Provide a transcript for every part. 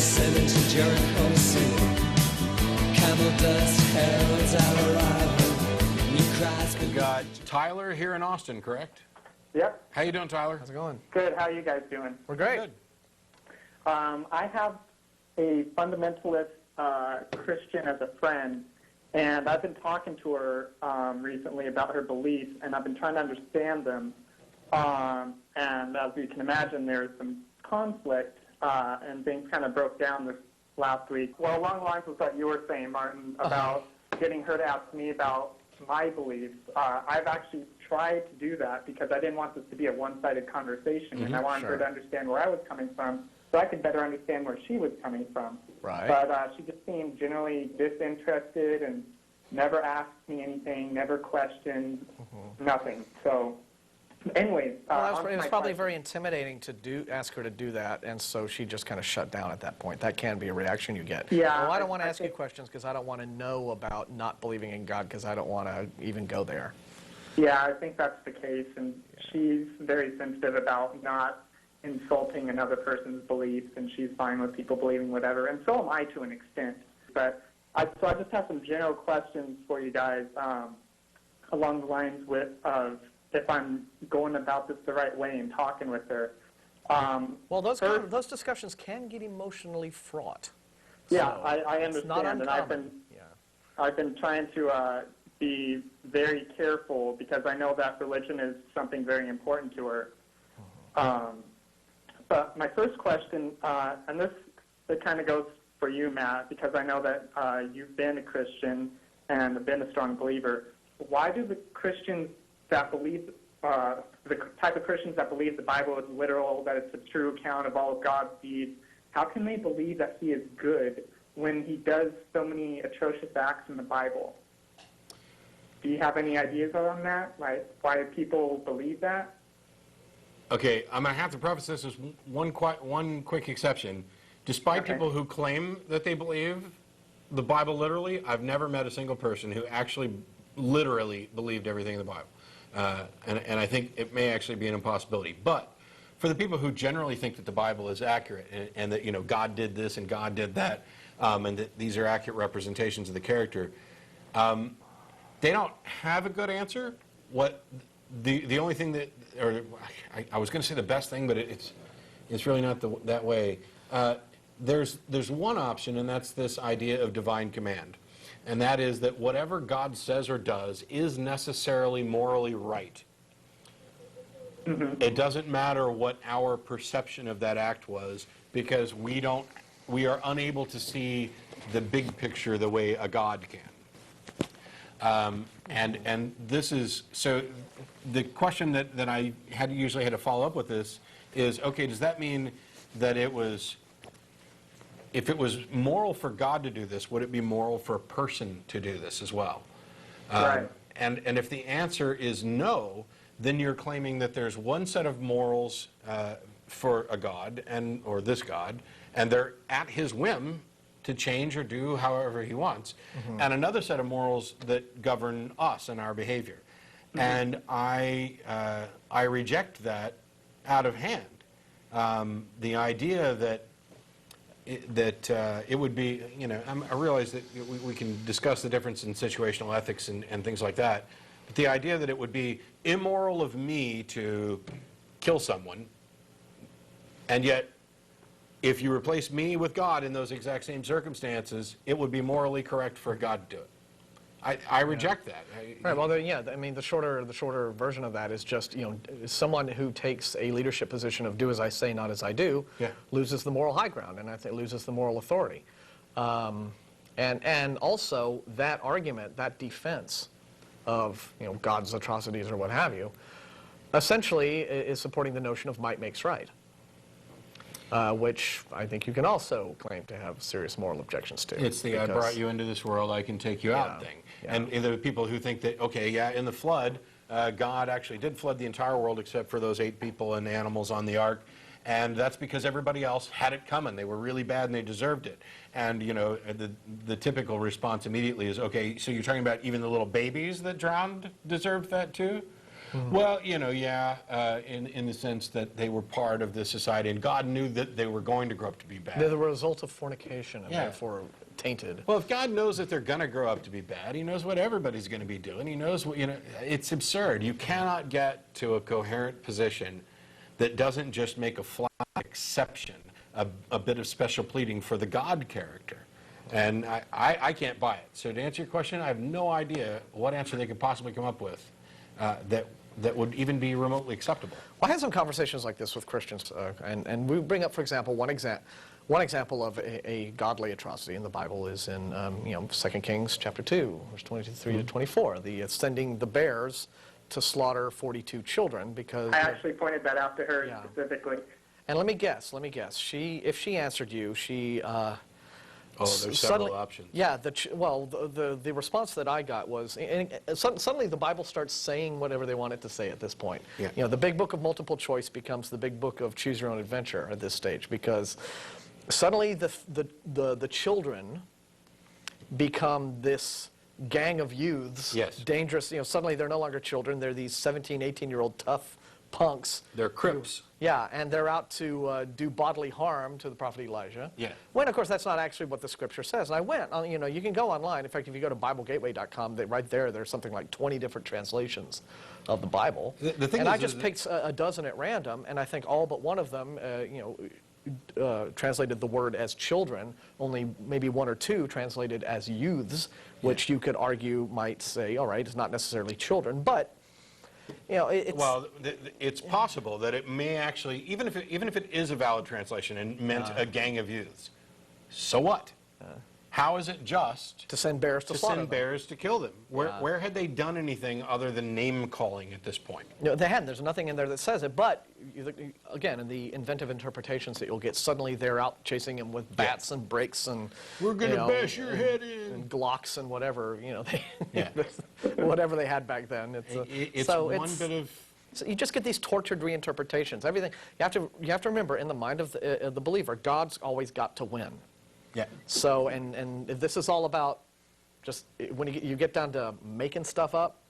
sailing to Jericho City. Camel dust heralds our arrival. New Christ. We've got Tyler here in Austin, correct? Yep. How you doing, Tyler? How's it going? Good. How are you guys doing? We're great. Good. I have a fundamentalist Christian as a friend, and I've been talking to her recently about her beliefs, and I've been trying to understand them. And as you can imagine, there's some conflict, and things kind of broke down this last week. Well, along the lines of what you were saying, Martin, about getting her to ask me about my beliefs. I've actually tried to do that because I didn't want this to be a one-sided conversation, and I wanted her to understand where I was coming from so I could better understand where she was coming from. Right. But she just seemed generally disinterested and never asked me anything, never questioned, nothing. So, anyways, well, it was probably very intimidating to ask her to do that, and so she just kind of shut down at that point. That can be a reaction you get. Yeah. Well, I don't want to ask you questions because I don't want to know about not believing in God because I don't want to even go there. Yeah, I think that's the case, and she's very sensitive about not insulting another person's beliefs, and she's fine with people believing whatever, and so am I to an extent. But I just have some general questions for you guys along the lines of if I'm going about this the right way and talking with her. Well, those discussions can get emotionally fraught. Yeah, So I it's understand, not and I've been trying to be very careful because I know that religion is something very important to her. But my first question, and this kind of goes for you, Matt, because I know that you've been a Christian and have been a strong believer. Why do the Christians that believe, the type of Christians that believe the Bible is literal, that it's a true account of all of God's deeds, how can they believe that he is good when he does so many atrocious acts in the Bible? Do you have any ideas on that? Like, why do people believe that? Okay, I'm going to have to preface this as one quick exception. Despite people who claim that they believe the Bible literally, I've never met a single person who actually literally believed everything in the Bible. And I think it may actually be an impossibility. But for the people who generally think that the Bible is accurate and that, you know, God did this and God did that, and that these are accurate representations of the character, they don't have a good answer. What the only thing that, or I was going to say the best thing, but it's really not that way. There's one option, and that's this idea of divine command. And that is that whatever God says or does is necessarily morally right. It doesn't matter what our perception of that act was, because we are unable to see the big picture the way a God can. And this is, so the question that I usually had to follow up with this is, okay, does that mean that if it was moral for God to do this, would it be moral for a person to do this as well? Right. And if the answer is no, then you're claiming that there's one set of morals for a God, or this God, and they're at his whim to change or do however he wants, and another set of morals that govern us and our behavior. And I reject that out of hand. The idea that it would be, you know, I realize that we can discuss the difference in situational ethics and things like that, but the idea that it would be immoral of me to kill someone, and yet if you replace me with God in those exact same circumstances, it would be morally correct for God to do it. I reject that. Right. Well, yeah. I mean, the shorter version of that is just, you know, someone who takes a leadership position of "do as I say, not as I do," loses the moral high ground, and I think loses the moral authority. And also that argument, that defense of, you know, God's atrocities or what have you, essentially is supporting the notion of might makes right. Which I think you can also claim to have serious moral objections to. It's the I brought you into this world, I can take you out thing. Yeah. And there are people who think that, okay, yeah, in the flood, God actually did flood the entire world except for those 8 people and animals on the ark. And that's because everybody else had it coming. They were really bad and they deserved it. And, you know, the typical response immediately is, okay, so you're talking about even the little babies that drowned deserved that too? Well, in the sense that they were part of the society, and God knew that they were going to grow up to be bad. They're the result of fornication and Yeah. therefore tainted. Well, if God knows that they're going to grow up to be bad, he knows what everybody's going to be doing. He knows what, it's absurd. You cannot get to a coherent position that doesn't just make a flat exception, a bit of special pleading for the God character. And I can't buy it. So to answer your question, I have no idea what answer they could possibly come up with that would even be remotely acceptable. Well, I had some conversations like this with Christians, and we bring up, for example, one example of a godly atrocity in the Bible is in 2 Kings chapter 2, verse 23 to 24, the sending the bears to slaughter 42 children because... I actually pointed that out to her Yeah. specifically. And let me guess. If she answered you, she... There's several options. Yeah, the response that I got was, suddenly the Bible starts saying whatever they want it to say at this point. Yeah. The big book of multiple choice becomes the big book of choose your own adventure at this stage, because suddenly the children become this gang of youths, Yes. dangerous, suddenly they're no longer children, they're these 17, 18-year-old tough punks. They're Crips. Yeah, and they're out to do bodily harm to the prophet Elijah. Yeah. When, of course, that's not actually what the scripture says. And I went, you can go online. In fact, if you go to BibleGateway.com, right there's something like 20 different translations of the Bible. The thing and is, I just picked a dozen at random, and I think all but one of them, translated the word as children. Only maybe one or two translated as youths, which you could argue might say, all right, it's not necessarily children, but it's possible that it may actually, even if it is a valid translation and meant a gang of youths, so what? How is it just to send bears to slaughter them? bears to kill them? Where had they done anything other than name calling at this point? No, they hadn't. There's nothing in there that says it. But again, in the inventive interpretations that you'll get, suddenly they're out chasing him with bats and brakes and we're going to bash your head in. And Glocks and whatever whatever they had back then. So you just get these tortured reinterpretations. Everything you have to remember, in the mind of the believer, God's always got to win. Yeah. So and if this is all about just when you get down to making stuff up.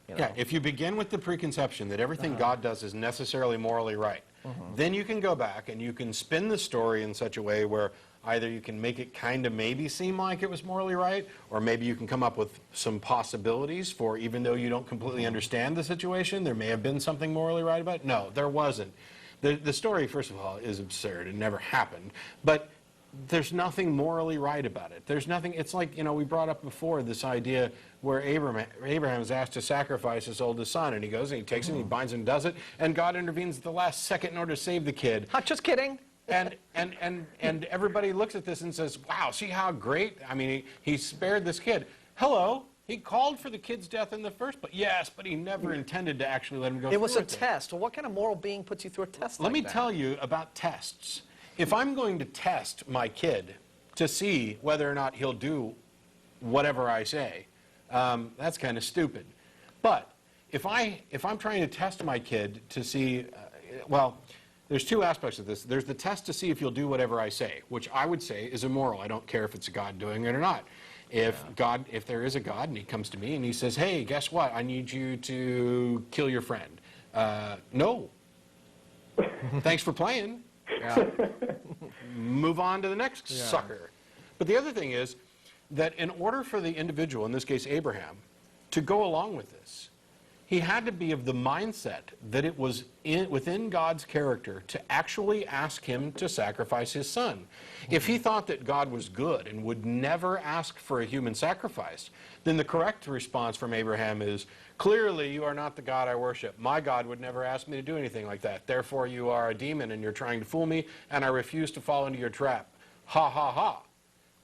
Yeah, if you begin with the preconception that everything God does is necessarily morally right, then you can go back and you can spin the story in such a way where either you can make it kind of maybe seem like it was morally right, or maybe you can come up with some possibilities for, even though you don't completely understand the situation, there may have been something morally right about it. No, there wasn't. The story, first of all, is absurd. It never happened. But there's nothing morally right about it. There's nothing, it's like, we brought up before this idea where Abraham is asked to sacrifice his oldest son, and he goes and he takes it and he binds and does it, and God intervenes at the last second in order to save the kid. Just kidding. And everybody looks at this and says, wow, see how great? I mean, he spared this kid. Hello, he called for the kid's death in the first place. Yes, but he never intended to actually let him go through with it. It was a test. Well, what kind of moral being puts you through a test Let me tell you about tests. If I'm going to test my kid to see whether or not he'll do whatever I say, that's kind of stupid. But if I'm trying to test my kid to see, there's two aspects of this. There's the test to see if you'll do whatever I say, which I would say is immoral. I don't care if it's a God doing it or not. If there is a God and he comes to me and he says, hey, guess what? I need you to kill your friend. No. Thanks for playing. Move on to the next sucker. But the other thing is that in order for the individual, in this case Abraham, to go along with this, he had to be of the mindset that it was within God's character to actually ask him to sacrifice his son. If he thought that God was good and would never ask for a human sacrifice, then the correct response from Abraham is, clearly you are not the God I worship. My God would never ask me to do anything like that. Therefore you are a demon and you're trying to fool me, and I refuse to fall into your trap. Ha ha ha.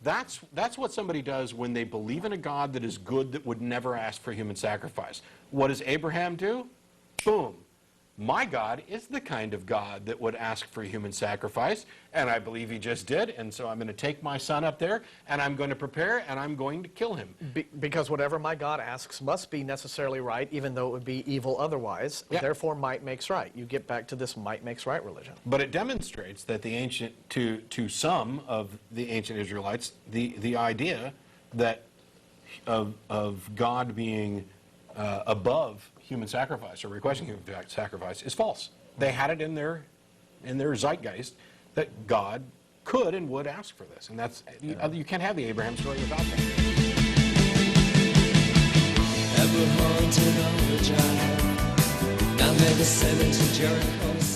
That's what somebody does when they believe in a God that is good, that would never ask for human sacrifice. What does Abraham do? Boom. My God is the kind of God that would ask for human sacrifice, and I believe he just did, and so I'm going to take my son up there, and I'm going to prepare, and I'm going to kill him. Because whatever my God asks must be necessarily right, even though it would be evil otherwise. Yeah. Therefore, might makes right. You get back to this might makes right religion. But it demonstrates that the ancient, to some of the ancient Israelites, the idea that of God being above human sacrifice or requesting human sacrifice is false. They had it in their zeitgeist that God could and would ask for this, and that's you can't have the Abraham story without that. Ever haunted on the drive. Now never sent it to Jericho.